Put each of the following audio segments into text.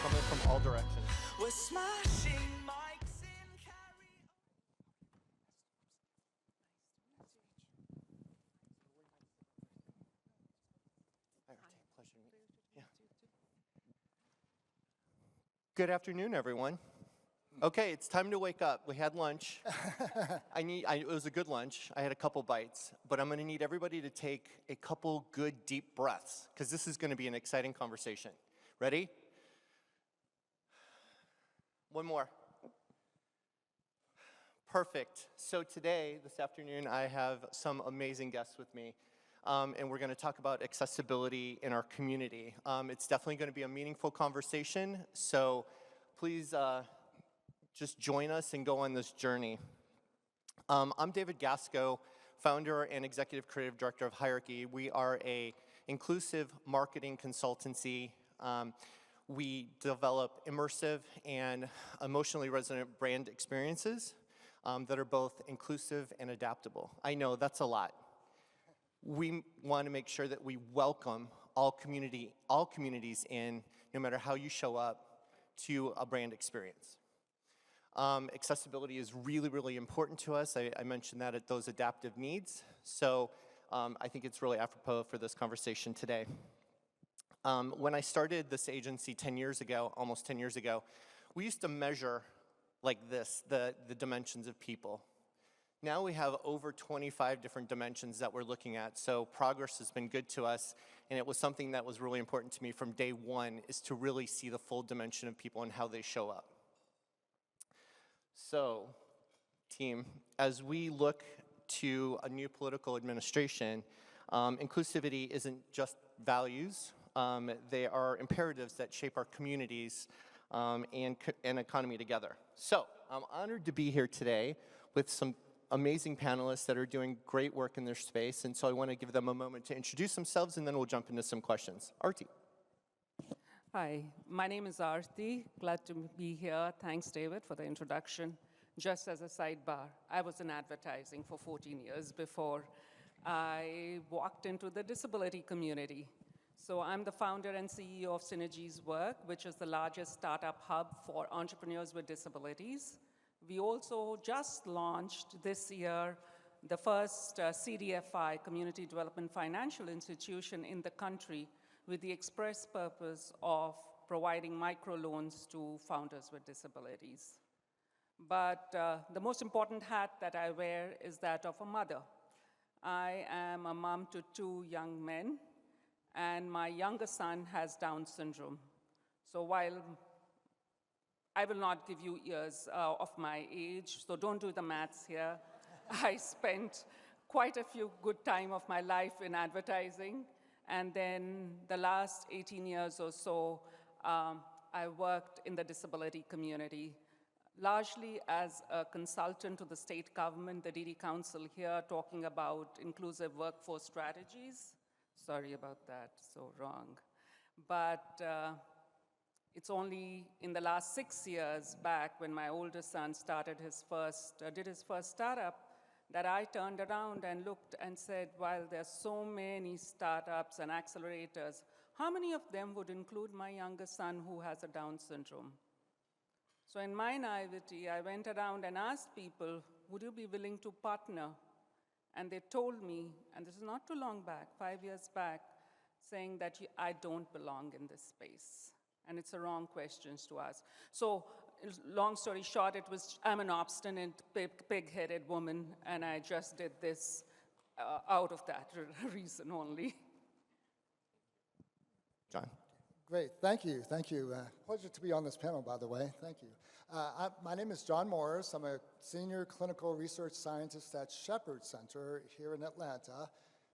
coming from all directions. We're smashing mics in carry. Hi, Aarti. Pleasure to meet you. Yeah. Good afternoon, everyone. Okay, it's time to wake up. We had lunch. It was a good lunch. I had a couple bites, but I'm going to need everybody to take a couple good deep breaths because this is going to be an exciting conversation. Ready? One more. Perfect. So today, this afternoon, I have some amazing guests with me, and we're going to talk about accessibility in our community. It's definitely going to be a meaningful conversation, so please just join us and go on this journey. I'm David Gascko, founder and executive creative director of Hierarchy. We are an inclusive marketing consultancy. We develop immersive and emotionally resonant brand experiences that are both inclusive and adaptable. I know that's a lot. We want to make sure that we welcome all communities in, no matter how you show up, to a brand experience. Accessibility is really, really important to us. I mentioned that at those adaptive needs. So I think it's really apropos for this conversation today. When I started this agency 10 years ago, almost 10 years ago, we used to measure like this, the dimensions of people. Now we have over 25 different dimensions that we're looking at, so progress has been good to us, and it was something that was really important to me from day one, is to really see the full dimension of people and how they show up. So, team, as we look to a new political administration, inclusivity isn't just values, they are imperatives that shape our communities and economy together. So, I'm honored to be here today with some amazing panelists that are doing great work in their space, and so I want to give them a moment to introduce themselves, and then we'll jump into some questions. Aarti. Hi, my name is Aarti. Glad to be here. Thanks, David, for the introduction. Just as a sidebar, I was in advertising for 14 years before I walked into the disability community. So I'm the founder and CEO of Synergies Work, which is the largest startup hub for entrepreneurs with disabilities. We also just launched this year the first CDFI, Community Development Financial Institution in the country, with the express purpose of providing microloans to founders with disabilities. But the most important hat that I wear is that of a mother. I am a mom to 2 young men, and my younger son has Down syndrome. So while I will not give you years of my age, so don't do the maths here. I spent quite a few good time of my life in advertising, and then the last 18 years or so, I worked in the disability community, largely as a consultant to the state government, the DD Council here, talking about inclusive workforce strategies. Sorry about that, so wrong. But it's only in the last 6 years back when my oldest son did his first startup that I turned around and looked and said, while there's so many startups and accelerators, how many of them would include my younger son who has a Down syndrome? So in my naivety, I went around and asked people, would you be willing to partner? And they told me, and this is not too long back, 5 years back, saying that I don't belong in this space. And it's a wrong question to ask. So long story short, I'm an obstinate, pig-headed woman, and I just did this out of that reason only. John. Great, thank you. Pleasure to be on this panel, by the way, thank you. My name is John Morris. I'm a senior clinical research scientist at Shepherd Center here in Atlanta.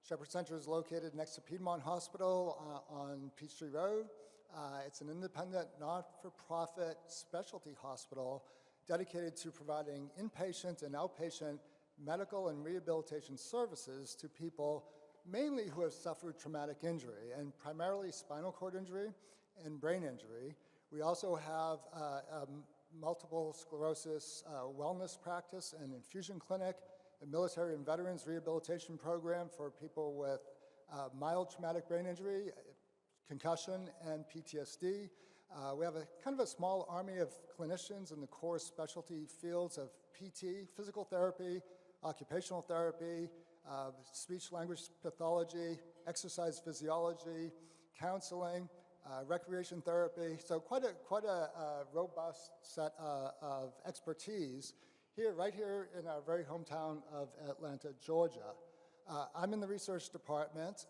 Shepherd Center is located next to Piedmont Hospital on Peachtree Road. It's an independent, not-for-profit specialty hospital dedicated to providing inpatient and outpatient medical and rehabilitation services to people mainly who have suffered traumatic injury, and primarily spinal cord injury and brain injury. We also have a multiple sclerosis wellness practice and infusion clinic, a military and veterans rehabilitation program for people with mild traumatic brain injury, concussion, and PTSD. We have a kind of a small army of clinicians in the core specialty fields of PT, physical therapy, occupational therapy, speech-language pathology, exercise physiology, counseling, recreation therapy. So quite a robust set of expertise here, right here in our very hometown of Atlanta, Georgia. I'm in the research department,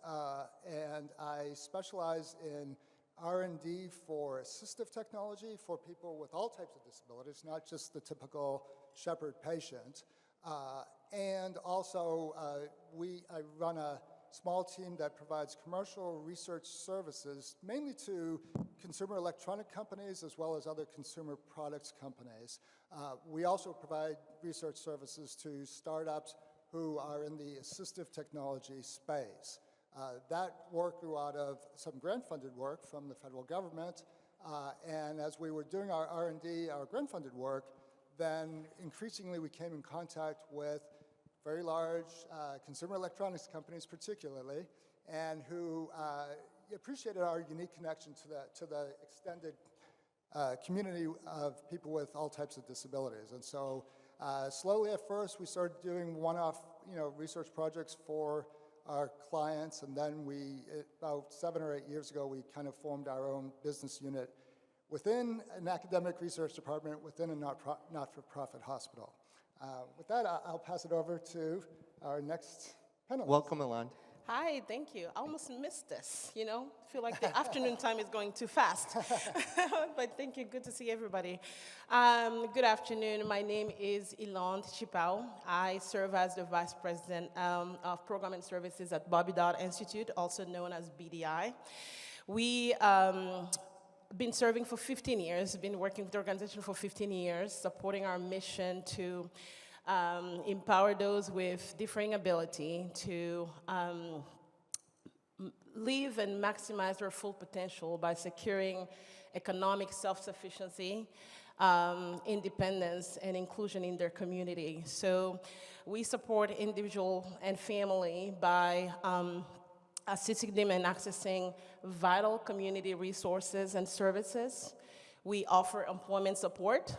and I specialize in R&D for assistive technology for people with all types of disabilities, not just the typical shepherd patient. And also, I run a small team that provides commercial research services, mainly to consumer electronic companies as well as other consumer products companies. We also provide research services to startups who are in the assistive technology space. That work grew out of some grant-funded work from the federal government, and as we were doing our R&D, our grant-funded work, then increasingly we came in contact with very large consumer electronics companies particularly, and who appreciated our unique connection to the extended community of people with all types of disabilities. And so slowly at first we started doing one-off research projects for our clients, and then about 7 or 8 years ago, we kind of formed our own business unit within an academic research department within a not-for-profit hospital. With that, I'll pass it over to our next panelist. Welcome, Ilond. Hi, thank you. I almost missed this, I feel like the afternoon time is going too fast. But thank you, good to see everybody. Good afternoon, my name is Ilond Tshipau. I serve as the Vice President of Program and Services at Dodd Institute, also known as BDI. We been serving for 15 years, been working with the organization for 15 years, supporting our mission to empower those with differing ability to live and maximize their full potential by securing economic self-sufficiency, independence, and inclusion in their community. So we support individual and family by assisting them in accessing vital community resources and services. We offer employment support,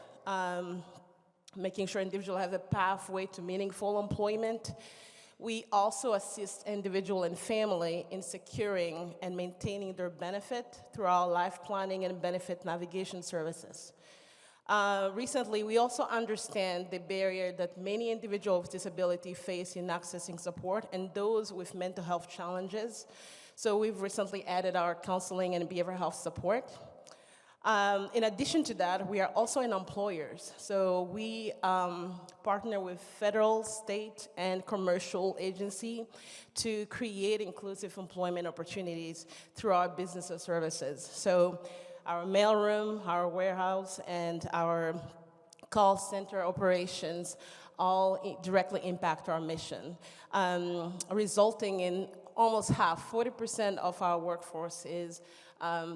making sure individuals have a pathway to meaningful employment. We also assist individual and family in securing and maintaining their benefit through our life planning and benefit navigation services. Recently, we also understand the barrier that many individuals with disability face in accessing support and those with mental health challenges. So we've recently added our counseling and behavioral health support. In addition to that, we are also in employers. So we partner with federal, state, and commercial agency to create inclusive employment opportunities through our business or services. So our mailroom, our warehouse, and our call center operations all directly impact our mission, resulting in almost half, 40% of our workforce is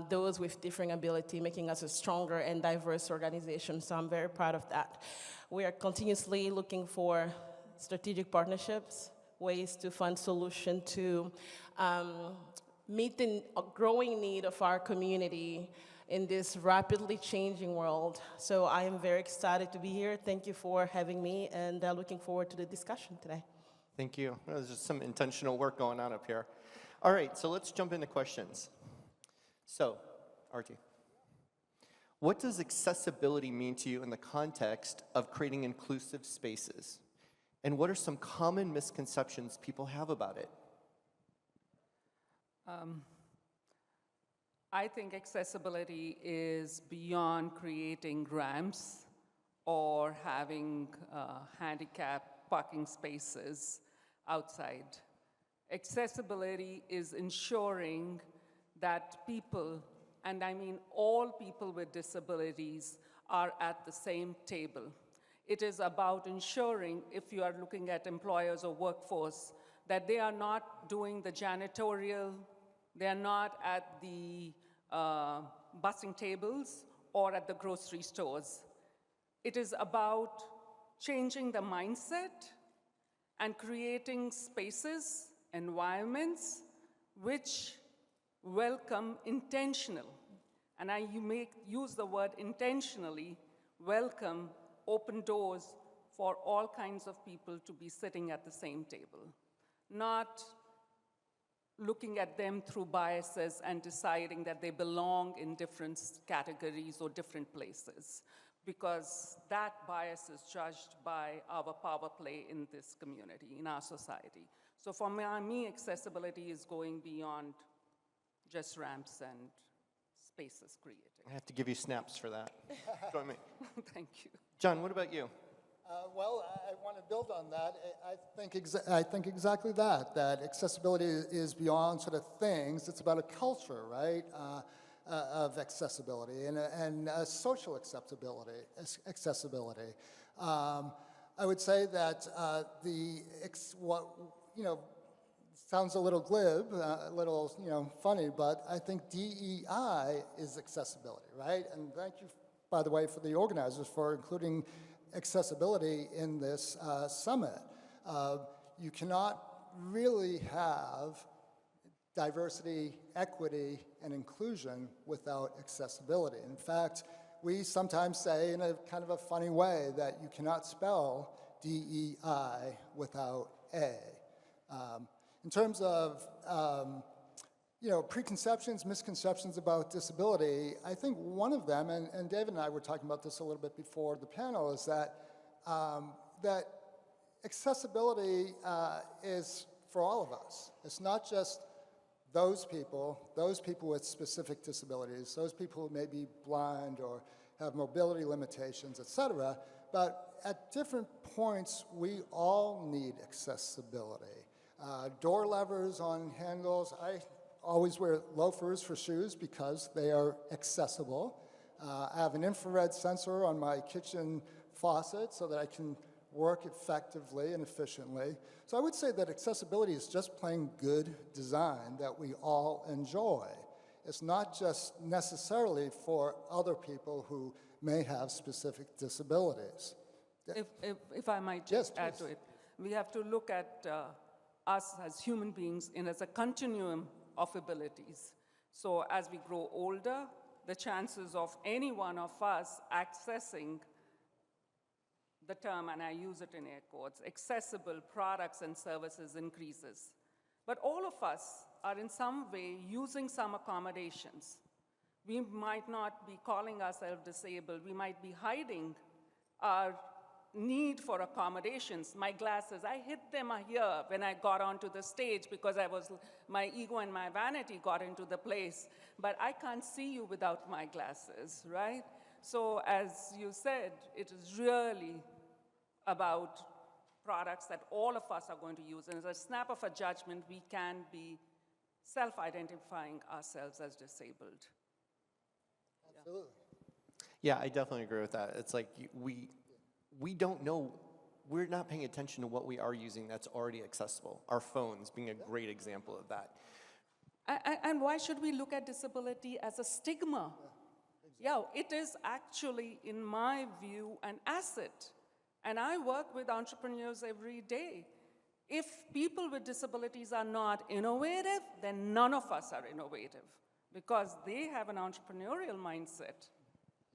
those with differing ability, making us a stronger and diverse organization. So I'm very proud of that. We are continuously looking for strategic partnerships, ways to find solutions to meet the growing need of our community in this rapidly changing world. So I am very excited to be here. Thank you for having me, and looking forward to the discussion today. Thank you. There's just some intentional work going on up here. All right, so let's jump into questions. So, Aarti, what does accessibility mean to you in the context of creating inclusive spaces? And what are some common misconceptions people have about it? I think accessibility is beyond creating ramps or having handicapped parking spaces outside. Accessibility is ensuring that people, and I mean all people with disabilities, are at the same table. It is about ensuring, if you are looking at employers or workforce, that they are not doing the janitorial, they are not at the busing tables or at the grocery stores. It is about changing the mindset and creating spaces, environments, which welcome intentional and use the word intentionally, welcome, open doors for all kinds of people to be sitting at the same table, not looking at them through biases and deciding that they belong in different categories or different places, because that bias is judged by our power play in this community, in our society. So for me, accessibility is going beyond just ramps and spaces created. I have to give you snaps for that. Join me. Thank you. John, what about you? Well, I want to build on that. I think exactly that accessibility is beyond sort of things. It's about a culture, right, of accessibility and social accessibility. I would say that sounds a little glib, a little, funny, but I think DEI is accessibility, right? And thank you, by the way, for the organizers for including accessibility in this summit. You cannot really have diversity, equity, and inclusion without accessibility. In fact, we sometimes say in a kind of a funny way that you cannot spell DEI without A. In terms of preconceptions, misconceptions about disability, I think one of them, and David and I were talking about this a little bit before the panel, is that that accessibility is for all of us. It's not just those people with specific disabilities, those people who may be blind or have mobility limitations, et cetera, but at different points, we all need accessibility. Door levers on handles, I always wear loafers for shoes because they are accessible. I have an infrared sensor on my kitchen faucet so that I can work effectively and efficiently. So I would say that accessibility is just plain good design that we all enjoy. It's not just necessarily for other people who may have specific disabilities. If I might Yes, just add please. to it, we have to look at us as human beings as a continuum of abilities. So as we grow older, the chances of any one of us accessing the term, and I use it in air quotes, accessible products and services increases. But all of us are in some way using some accommodations. We might not be calling ourselves disabled. We might be hiding our need for accommodations. My glasses, I hid them here when I got onto the stage because my ego and my vanity got into the place. But I can't see you without my glasses, right? So as you said, it is really about products that all of us are going to use. And as a snap of a judgment, we can be self-identifying ourselves as disabled. Absolutely. Yeah, I definitely agree with that. It's like we don't know, we're not paying attention to what we are using that's already accessible. Our phones being a great example of that. And why should we look at disability as a stigma? Yeah, it is actually, in my view, an asset. And I work with entrepreneurs every day. If people with disabilities are not innovative, then none of us are innovative because they have an entrepreneurial mindset.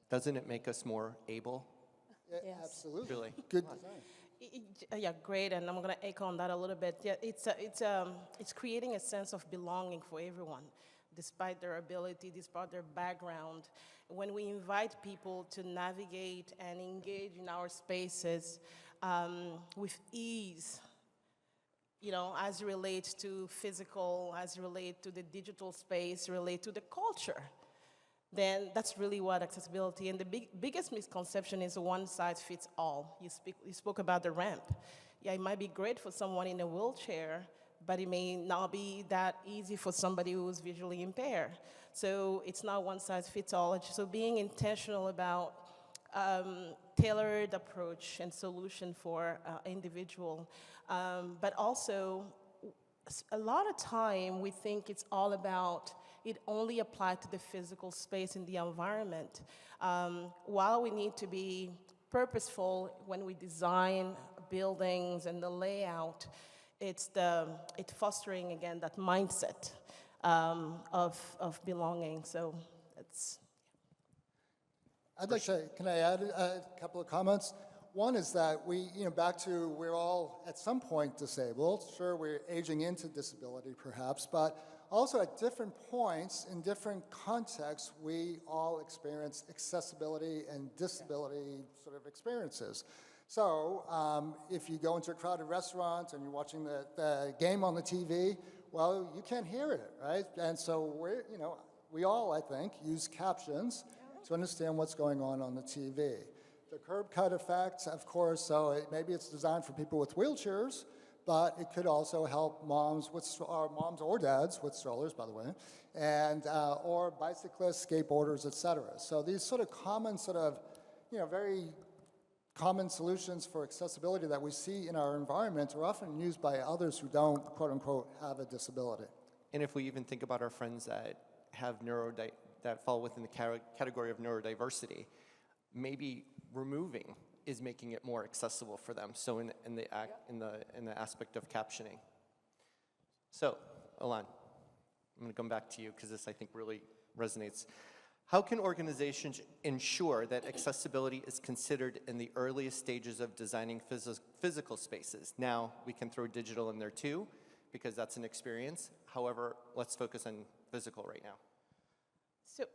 Doesn't it make us more able? Yes. Absolutely. Really? Good design. Yeah, great, and I'm going to echo on that a little bit. Yeah, it's creating a sense of belonging for everyone, despite their ability, despite their background. When we invite people to navigate and engage in our spaces with ease, as it relates to physical, as it relates to the digital space, relate to the culture, then that's really what accessibility, and the biggest misconception is one size fits all. You spoke about the ramp. Yeah, it might be great for someone in a wheelchair, but it may not be that easy for somebody who's visually impaired. So it's not one size fits all. So being intentional about tailored approach and solution for individual, but also a lot of time we think it's all about it only applies to the physical space in the environment. While we need to be purposeful when we design buildings and the layout, it's fostering, again, that mindset of belonging. So I'd like to, can I add a couple of comments? One is that we, back to we're all at some point disabled. Sure, we're aging into disability perhaps, but also at different points in different contexts, we all experience accessibility and disability sort of experiences. So if you go into a crowded restaurant and you're watching the game on the TV, well, you can't hear it, right? And so we all, I think, use captions to understand what's going on the TV. The curb cut effect, of course, so maybe it's designed for people with wheelchairs, but it could also help moms or dads with strollers, by the way, and or bicyclists, skateboarders, et cetera. So these sort of common very common solutions for accessibility that we see in our environment are often used by others who don't, quote unquote, have a disability. And if we even think about our friends that have that fall within the category of neurodiversity, maybe removing is making it more accessible for them. So in the aspect of captioning. So, Ilond, I'm going to come back to you because this I think really resonates. How can organizations ensure that accessibility is considered in the earliest stages of designing physical spaces? Now, we can throw digital in there too, because that's an experience. However, let's focus on physical right now. So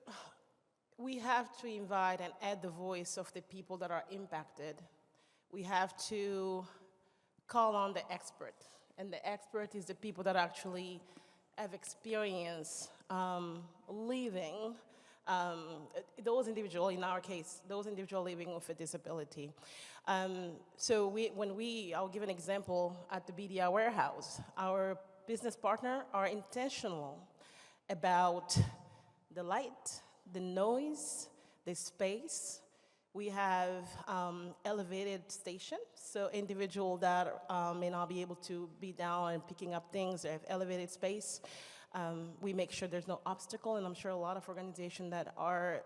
we have to invite and add the voice of the people that are impacted. We have to call on the expert, and the expert is the people that actually have experience living, those individuals, in our case, those individuals living with a disability. So I'll give an example at the BDI warehouse. Our business partner are intentional about the light, the noise, the space. We have elevated stations, so individuals that may not be able to be down and picking up things, they have elevated space. We make sure there's no obstacle, and I'm sure a lot of organizations that are,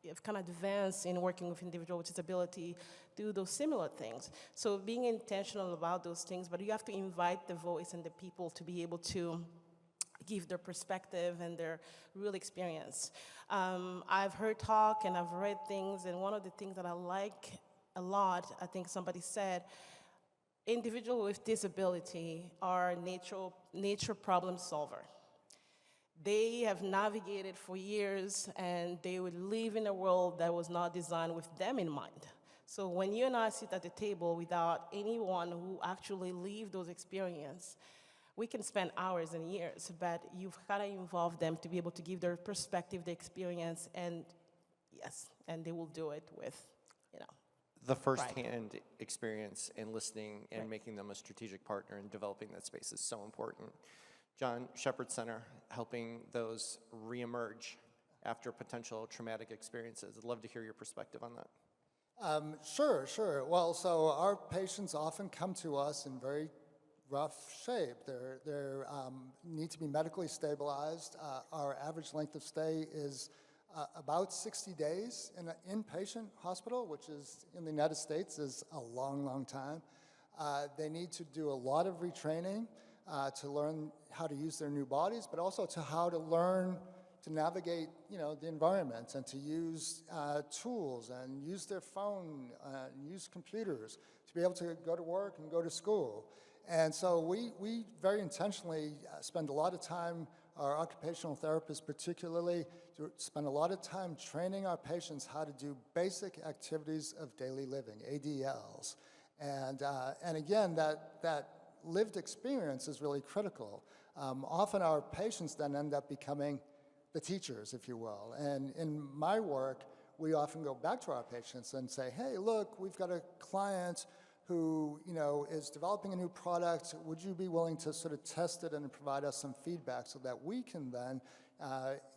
have kind of advanced in working with individuals with disability do those similar things. So being intentional about those things, but you have to invite the voice and the people to be able to give their perspective and their real experience. I've heard talk and I've read things, and one of the things that I like a lot, I think somebody said, individuals with disability are nature problem solver. They have navigated for years, and they would live in a world that was not designed with them in mind. So when you and I sit at the table without anyone who actually lived those experiences, we can spend hours and years, but you've got to involve them to be able to give their perspective, their experience, and yes, and they will do it with, the first-hand experience and listening and making them a strategic partner in developing that space is so important. John, Shepherd Center, helping those reemerge after potential traumatic experiences. I'd love to hear your perspective on that. Sure. Well, so our patients often come to us in very rough shape. They need to be medically stabilized. Our average length of stay is about 60 days in an inpatient hospital, which is in the United States is a long time. They need to do a lot of retraining to learn how to use their new bodies, but also to how to learn to navigate, the environment and to use tools and use their phone and use computers to be able to go to work and go to school. And so we very intentionally spend a lot of time, our occupational therapists particularly, spend a lot of time training our patients how to do basic activities of daily living, ADLs. And again, that lived experience is really critical. Often our patients then end up becoming the teachers, if you will. And in my work, we often go back to our patients and say, hey, look, we've got a client who is developing a new product. Would you be willing to sort of test it and provide us some feedback so that we can then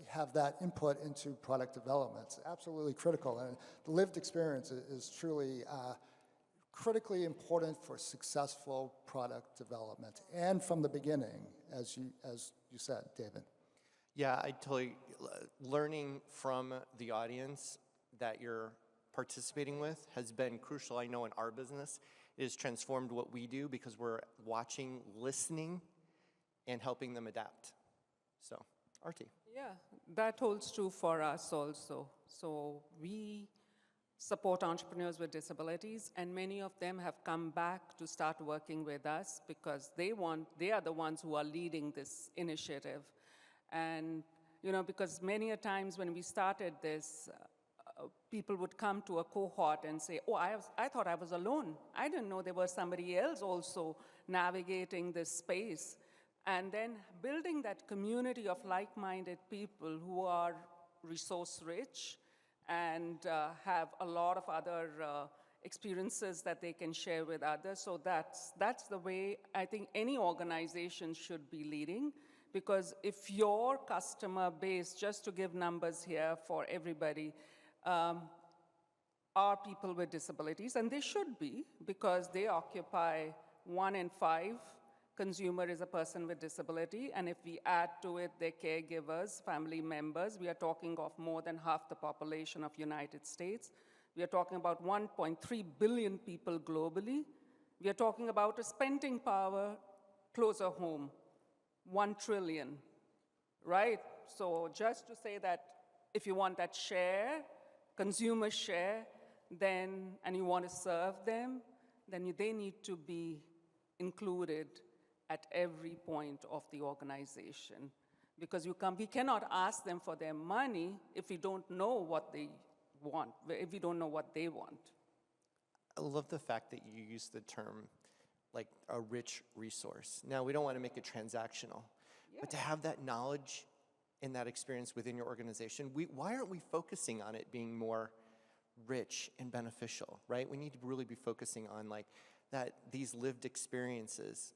have that input into product development? It's absolutely critical, and the lived experience is truly critically important for successful product development, and from the beginning, as you said, David. Yeah, I totally, learning from the audience that you're participating with has been crucial. I know in our business, it has transformed what we do because we're watching, listening, and helping them adapt. So, Aarti. Yeah, that holds true for us also. So we support entrepreneurs with disabilities, and many of them have come back to start working with us because they are the ones who are leading this initiative. And, because many a times when we started this, people would come to a cohort and say, oh, I thought I was alone. I didn't know there was somebody else also navigating this space. And then building that community of like-minded people who are resource-rich and have a lot of other experiences that they can share with others. So that's the way I think any organization should be leading. Because if your customer base, just to give numbers here for everybody, are people with disabilities, and they should be, because they occupy 1 in 5 consumer is a person with disability, and if we add to it their caregivers, family members, we are talking of more than half the population of United States. We are talking about 1.3 billion people globally. We are talking about a spending power closer home, 1 trillion, right? So just to say that if you want that share, consumer share, then, and you want to serve them, then they need to be included at every point of the organization. Because we cannot ask them for their money if we don't know what they want, if we don't know what they want. I love the fact that you use the term like a rich resource. Now, we don't want to make it transactional, but to have that knowledge and that experience within your organization, why aren't we focusing on it being more rich and beneficial, right? We need to really be focusing on like that these lived experiences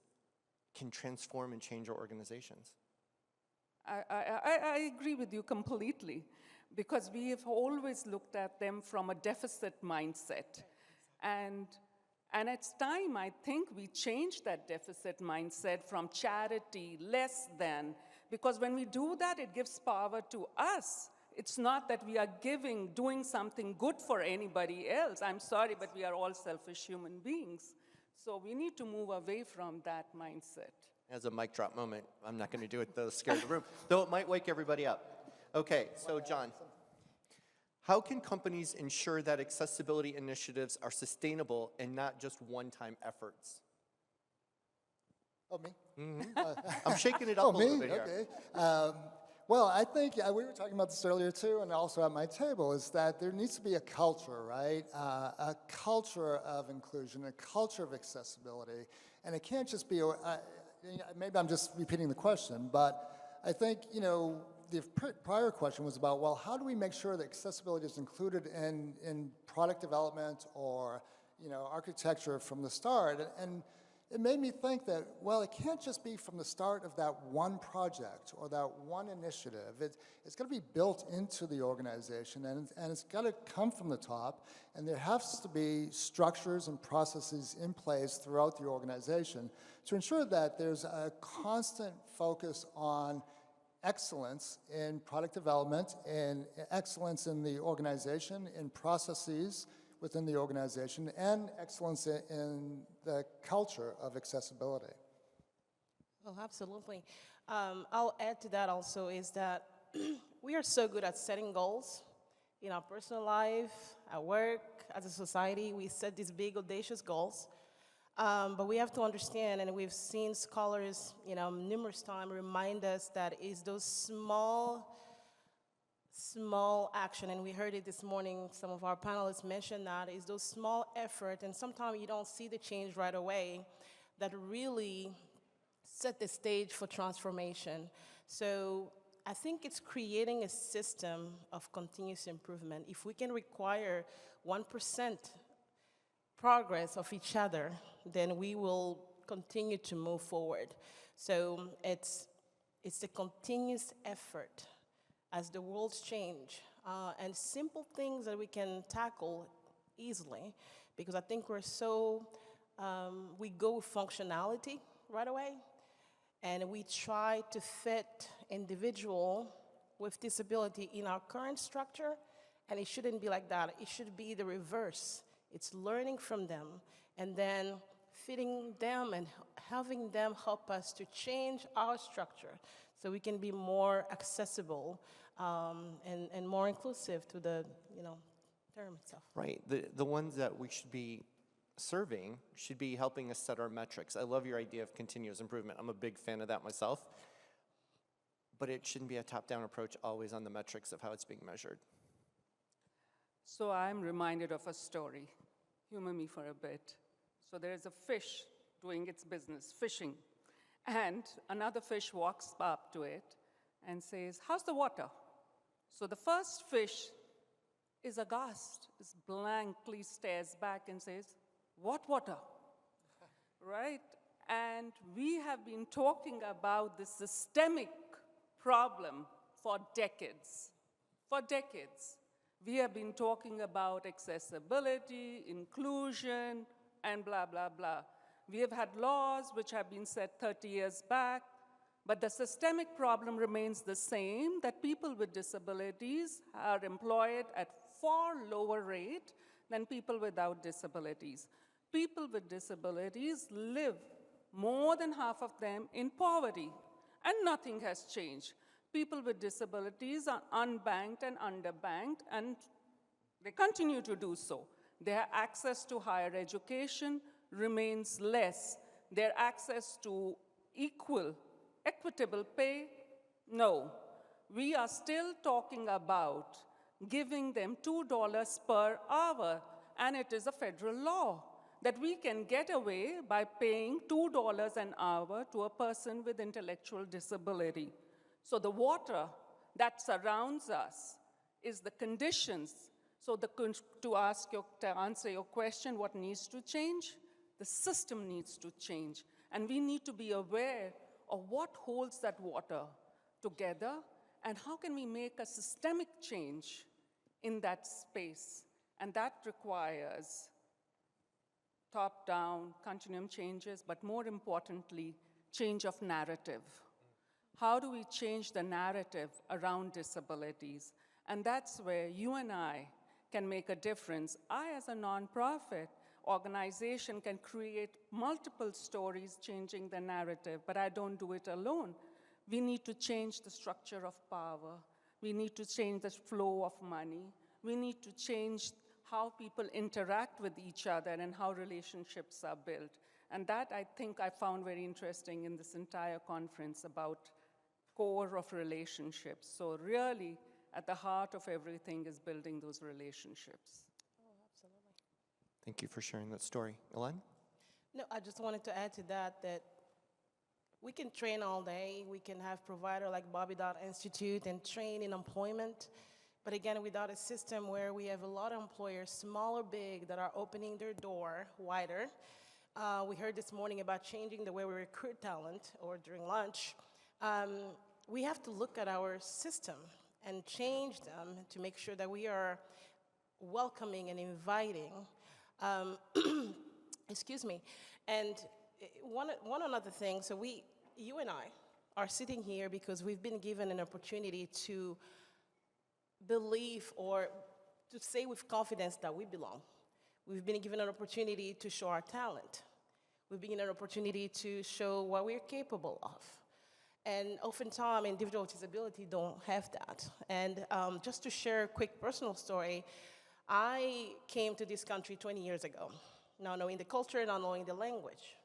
can transform and change our organizations. I agree with you completely, because we have always looked at them from a deficit mindset. And it's time, I think, we change that deficit mindset from charity, less than, because when we do that, it gives power to us. It's not that we are doing something good for anybody else. I'm sorry, but we are all selfish human beings. So we need to move away from that mindset. As a mic drop moment, I'm not going to do it though, scare the room, though it might wake everybody up. Okay, so John, how can companies ensure that accessibility initiatives are sustainable and not just one-time efforts? Oh, me? I'm shaking it up a little bit here. Okay. Well, I think we were talking about this earlier too, and also at my table, is that there needs to be a culture, right? A culture of inclusion, a culture of accessibility, and it can't just be. Maybe I'm just repeating the question, but I think the prior question was about, well, how do we make sure that accessibility is included in product development or architecture from the start? And it made me think that, well, it can't just be from the start of that one project or that one initiative. It's got to be built into the organization, and it's got to come from the top, and there has to be structures and processes in place throughout the organization to ensure that there's a constant focus on excellence in product development and excellence in the organization, in processes within the organization, and excellence in the culture of accessibility. Well, absolutely. I'll add to that also is that we are so good at setting goals in our personal life, at work, as a society. We set these big, audacious goals. But we have to understand, and we've seen scholars, numerous times remind us that it's those small action, and we heard it this morning, some of our panelists mentioned that, is those small effort, and sometimes you don't see the change right away, that really set the stage for transformation. So I think it's creating a system of continuous improvement. If we can require 1% progress of each other, then we will continue to move forward. So it's a continuous effort as the world's change, and simple things that we can tackle easily, because I think we go with functionality right away, and we try to fit individual with disability in our current structure, and it shouldn't be like that. It should be the reverse. It's learning from them, and then fitting them and having them help us to change our structure. so we can be more accessible and more inclusive to the, term itself. Right. The ones that we should be serving should be helping us set our metrics. I love your idea of continuous improvement. I'm a big fan of that myself. But it shouldn't be a top-down approach always on the metrics of how it's being measured. So I'm reminded of a story. Humor me for a bit. So there is a fish doing its business, fishing. And another fish walks up to it and says, "How's the water?" So the first fish is aghast, is blankly stares back and says, "What water?" Right? And we have been talking about this systemic problem for decades. For decades. We have been talking about accessibility, inclusion, and blah, blah, blah. We have had laws which have been set 30 years back, but the systemic problem remains the same, that people with disabilities are employed at far lower rate than people without disabilities. People with disabilities live, more than half of them, in poverty, and nothing has changed. People with disabilities are unbanked and underbanked, and they continue to do so. Their access to higher education remains less. Their access to equitable pay, no. We are still talking about giving them $2 per hour, and it is a federal law that we can get away by paying $2 an hour to a person with intellectual disability. So the water that surrounds us is the conditions. So to answer your question, what needs to change? The system needs to change. And we need to be aware of what holds that water together, and how can we make a systemic change in that space. And that requires top-down continuum changes, but more importantly, change of narrative. How do we change the narrative around disabilities? And that's where you and I can make a difference. I, as a nonprofit organization, can create multiple stories changing the narrative, but I don't do it alone. We need to change the structure of power. We need to change the flow of money. We need to change how people interact with each other and how relationships are built. And that, I think, I found very interesting in this entire conference about core of relationships. So really, at the heart of everything is building those relationships. Oh, absolutely. Thank you for sharing that story. Ilond? No, I just wanted to add to that we can train all day. We can have provider like Dodd Institute and train in employment. But again, without a system where we have a lot of employers, small or big, that are opening their door wider. We heard this morning about changing the way we recruit talent, or during lunch. We have to look at our system and change them to make sure that we are welcoming and inviting. Excuse me. And one another thing, so you and I are sitting here because we've been given an opportunity to believe, or to say with confidence, that we belong. We've been given an opportunity to show our talent. We've been given an opportunity to show what we're capable of. And oftentimes, individuals with disability don't have that. And just to share a quick personal story, I came to this country 20 years ago, not knowing the culture, not knowing the language.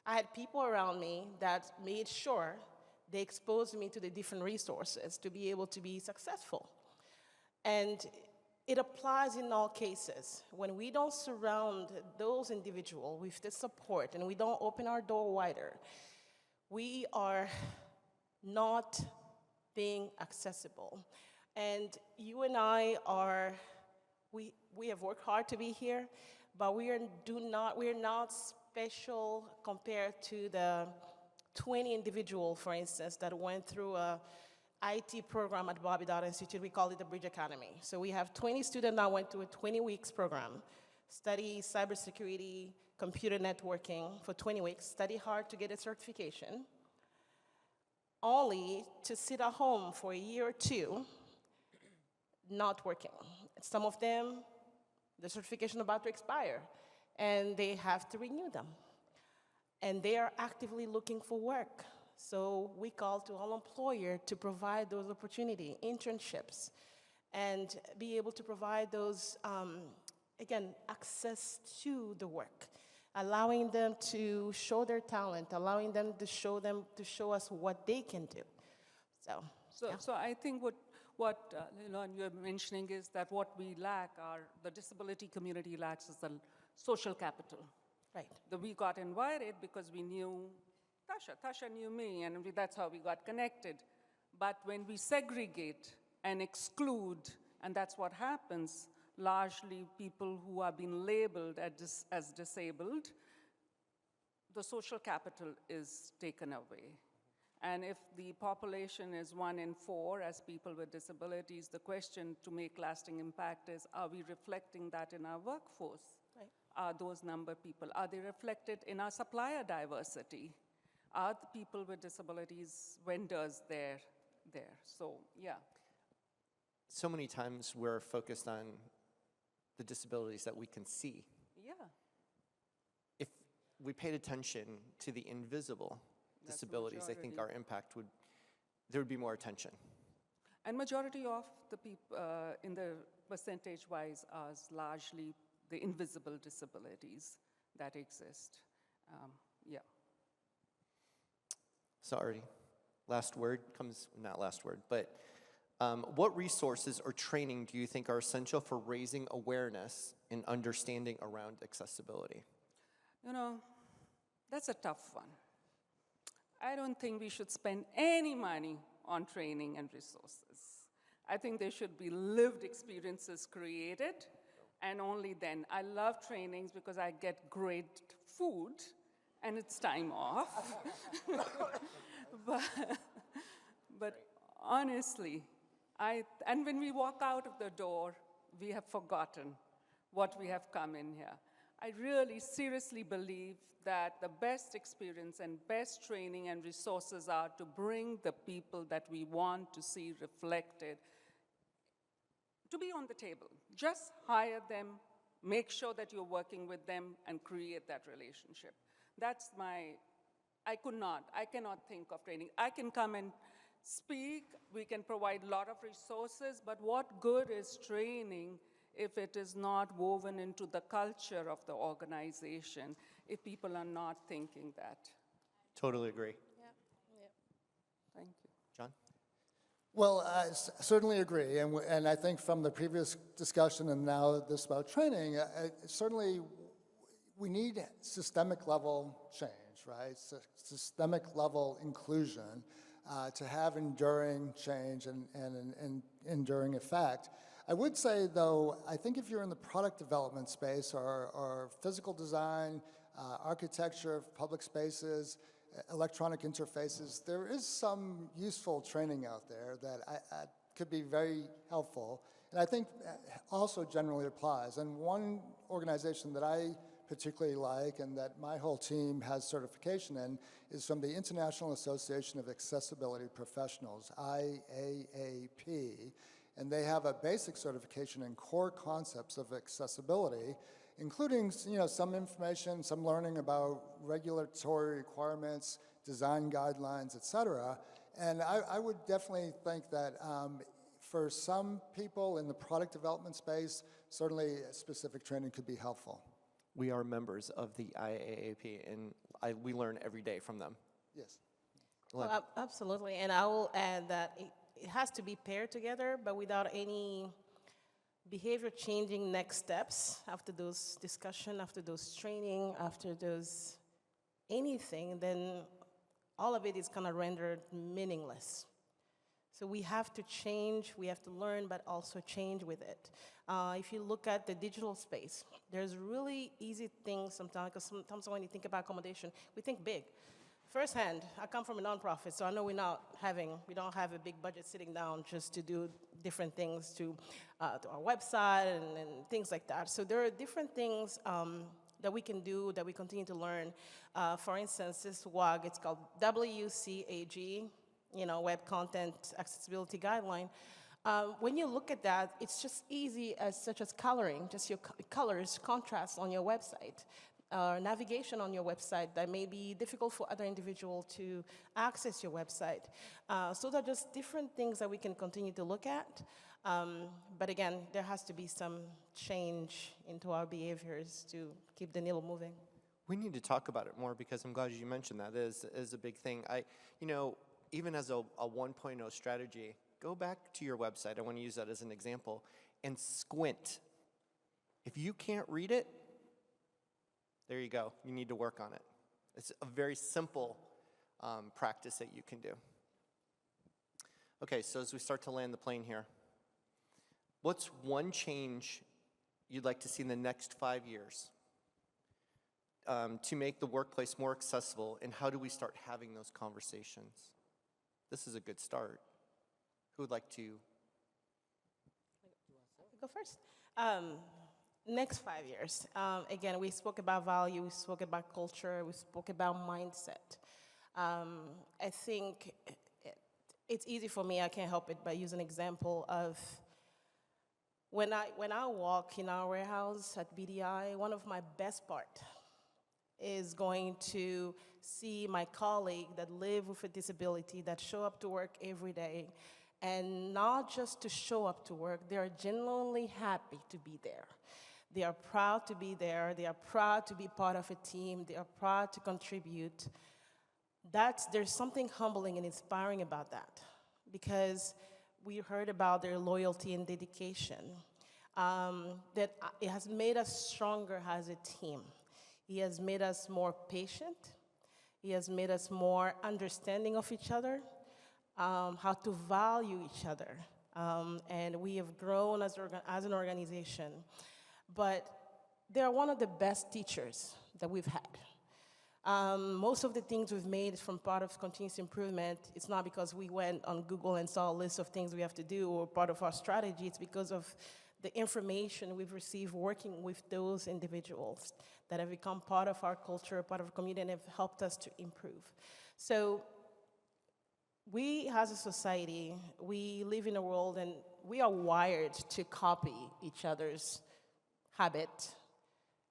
I had people around me that made sure they exposed me to the different resources to be able to be successful. And it applies in all cases. When we don't surround those individuals with the support and we don't open our door wider, we are not being accessible. And you and I we have worked hard to be here, but we're not special compared to the 20 individuals, for instance, that went through a IT program at Dodd Institute. We call it the Bridge Academy. So we have 20 students that went through a 20 weeks program, study cybersecurity, computer networking for 20 weeks, study hard to get a certification, only to sit at home for a year or two, not working. Some of them, the certification about to expire, and they have to renew them. And they are actively looking for work. So we call to all employer to provide those opportunity, internships, and be able to provide those, again, access to the work, allowing them to show their talent, allowing them to show us what they can do. So, yeah. So I think what Ilond, you're mentioning is that what we lack, the disability community lacks, is the social capital. Right. We got invited because we knew Tasha knew me, and that's how we got connected. But when we segregate and exclude, and that's what happens, largely people who have been labeled as disabled, the social capital is taken away. And if the population is 1 in 4 as people with disabilities, the question to make lasting impact is, are we reflecting that in our workforce? Right. Are those number people, are they reflected in our supplier diversity? Are the people with disabilities vendors there? So, yeah. So many times we're focused on the disabilities that we can see. Yeah. If we paid attention to the invisible That's the disabilities, I think majority. our impact there would be more attention. And majority of the people, in the percentage-wise, are largely the invisible disabilities that exist. Yeah. So Aarti, last word comes, not last word, but what resources or training do you think are essential for raising awareness and understanding around accessibility? You know, that's a tough one. I don't think we should spend any money on training and resources. I think there should be lived experiences created, and only then. I love trainings because I get great food, and it's time off. but honestly, and when we walk out of the door, we have forgotten what we have come in here. I really seriously believe that the best experience and best training and resources are to bring the people that we want to see reflected to be on the table. Just hire them, make sure that you're working with them, and create that relationship. That's I cannot think of training. I can come and speak, we can provide a lot of resources, but what good is training if it is not woven into the culture of the organization, if people are not thinking that? Totally agree. Thank you. John? Well, I certainly agree, and I think from the previous discussion and now this about training, certainly we need systemic level change, right? Systemic level inclusion to have enduring change and enduring effect. I would say, though, I think if you're in the product development space or physical design, architecture of public spaces, electronic interfaces, there is some useful training out there that could be very helpful, and I think also generally applies. And one organization that I particularly like and that my whole team has certification in is from the International Association of Accessibility Professionals, IAAP, and they have a basic certification in core concepts of accessibility, including some information, some learning about regulatory requirements, design guidelines, et cetera. And I would definitely think that for some people in the product development space, certainly specific training could be helpful. We are members of the IAAP, and we learn every day from them. Yes. Well, absolutely, and I will add that it has to be paired together, but without any behavior changing next steps after those discussion, after those training, after those anything, then all of it is kind of rendered meaningless. So we have to change, we have to learn, but also change with it. If you look at the digital space, there's really easy things sometimes, because sometimes when you think about accommodation, we think big. Firsthand, I come from a nonprofit, so I know we don't have a big budget sitting down just to do different things to our website and things like that. So there are different things that we can do, that we continue to learn. For instance, this WCAG, it's called WCAG, Web Content Accessibility Guideline. When you look at that, it's just easy such as coloring, just your colors, contrast on your website. navigation on your website that may be difficult for other individuals to access your website. So those are just different things that we can continue to look at. But again, there has to be some change into our behaviors to keep the needle moving. We need to talk about it more because I'm glad you mentioned that. It is a big thing. Even as a 1.0 strategy, go back to your website. I want to use that as an example and squint. If you can't read it, there you go. You need to work on it. It's a very simple practice that you can do. Okay, so as we start to land the plane here, what's one change you'd like to see in the next 5 years to make the workplace more accessible, and how do we start having those conversations? This is a good start. Who would like to? Go first. Next 5 years. Again, we spoke about value, we spoke about culture, we spoke about mindset. I think it's easy for me, I can't help it, but use an example of when I walk in our warehouse at BDI, one of my best part is going to see my colleague that live with a disability, that show up to work every day, and not just to show up to work, they are genuinely happy to be there. They are proud to be there, they are proud to be part of a team, they are proud to contribute. There's something humbling and inspiring about that, because we heard about their loyalty and dedication, that it has made us stronger as a team. He has made us more patient. He has made us more understanding of each other, how to value each other. And we have grown as an organization. But they're one of the best teachers that we've had. Most of the things we've made from part of continuous improvement, it's not because we went on Google and saw a list of things we have to do or part of our strategy, it's because of the information we've received working with those individuals that have become part of our culture, part of our community, and have helped us to improve. So we as a society, we live in a world and we are wired to copy each other's habit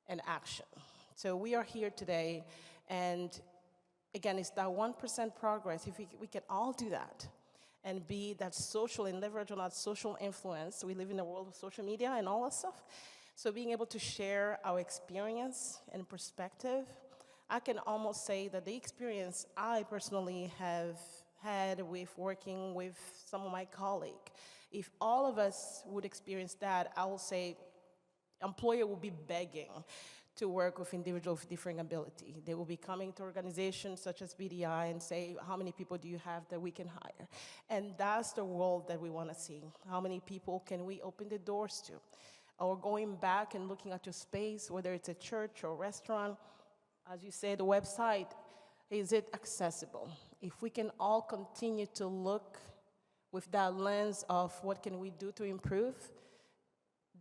and action. So we are here today, and again, it's that 1% progress. If we can all do that and be that social and leverage on that social influence. We live in a world of social media and all that stuff. So being able to share our experience and perspective, I can almost say that the experience I personally have had with working with some of my colleagues, if all of us would experience that, I will say employer will be begging to work with individuals with differing ability. They will be coming to organizations such as BDI and say, how many people do you have that we can hire? And that's the world that we want to see. How many people can we open the doors to? Or going back and looking at your space, whether it's a church or restaurant, as you say, the website, is it accessible? If we can all continue to look with that lens of what can we do to improve,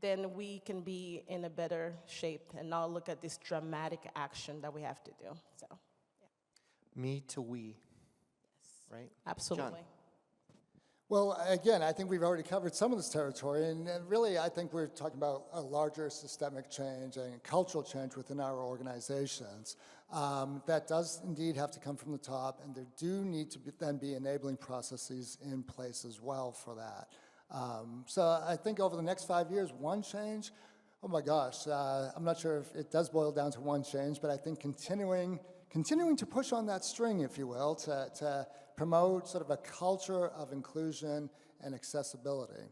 then we can be in a better shape and not look at this dramatic action that we have to do. So, yeah. Me to we, Yes. right? Absolutely. John. Well, again, I think we've already covered some of this territory, and really, I think we're talking about a larger systemic change and cultural change within our organizations. That does indeed have to come from the top, and there do need to then be enabling processes in place as well for that. So I think over the next 5 years, one change, oh my gosh, I'm not sure if it does boil down to one change, but I think continuing to push on that string, if you will, to promote sort of a culture of inclusion and accessibility.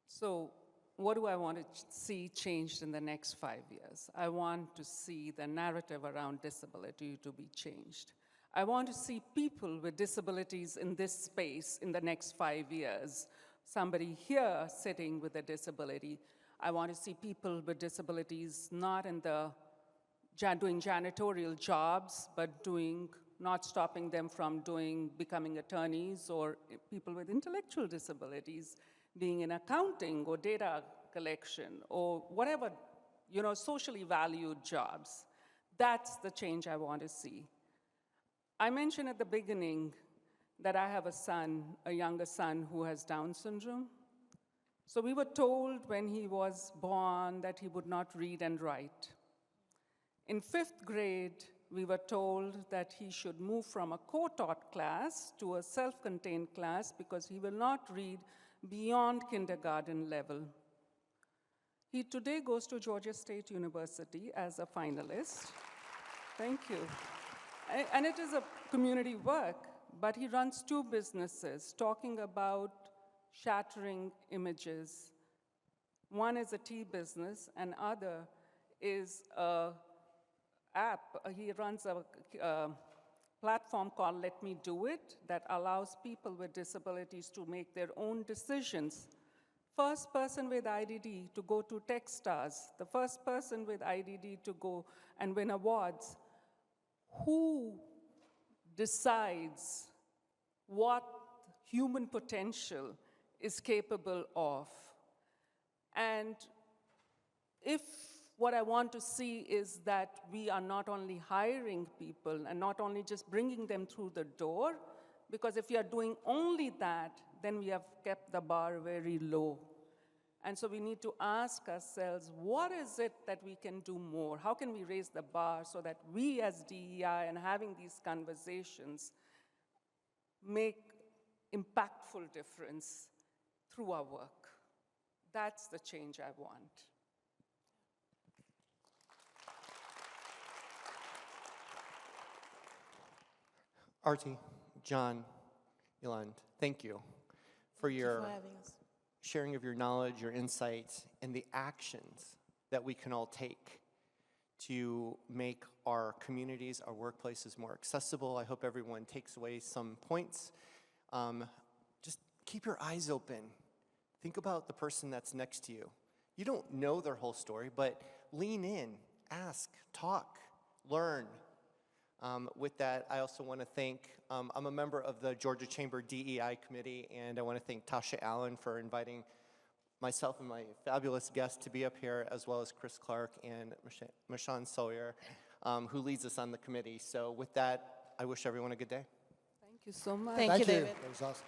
So what do I want to see changed in the next 5 years? I want to see the narrative around disability to be changed. I want to see people with disabilities in this space in the next 5 years. Somebody here sitting with a disability. I want to see people with disabilities not in the doing janitorial jobs, but not stopping them from becoming attorneys, or people with intellectual disabilities being in accounting or data collection or whatever, socially valued jobs. That's the change I want to see. I mentioned at the beginning that I have a younger son who has Down syndrome. So we were told when he was born that he would not read and write. In 5th grade, we were told that he should move from a co-taught class to a self-contained class because he will not read beyond kindergarten level. He today goes to Georgia State University as a finalist. Thank you. And it is a community work, but he runs 2 businesses talking about shattering images. One is a tea business, and other is a app. He runs a platform called Let Me Do It that allows people with disabilities to make their own decisions. First person with IDD to go to Techstars, the first person with IDD to go and win awards. Who decides what human potential is capable of? And if what I want to see is that we are not only hiring people and not only just bringing them through the door, because if we are doing only that, then we have kept the bar very low. And so we need to ask ourselves, what is it that we can do more? How can we raise the bar so that we as DEI and having these conversations make impactful difference through our work? That's the change I want. Aarti, John, Ilond, thank you for your sharing of your knowledge, your insights, and the actions that we can all take to make our communities, our workplaces more accessible. I hope everyone takes away some points. Just keep your eyes open. Think about the person that's next to you. You don't know their whole story, but lean in, ask, talk, learn. With that, I also want to thank, I'm a member of the Georgia Chamber DEI Committee, and I want to thank Tasha Allen for inviting myself and my fabulous guests to be up here, as well as Chris Clark and Mashawn Sawyer, who leads us on the committee. So with that, I wish everyone a good day. Thank you so much. Thank you, David. That was awesome.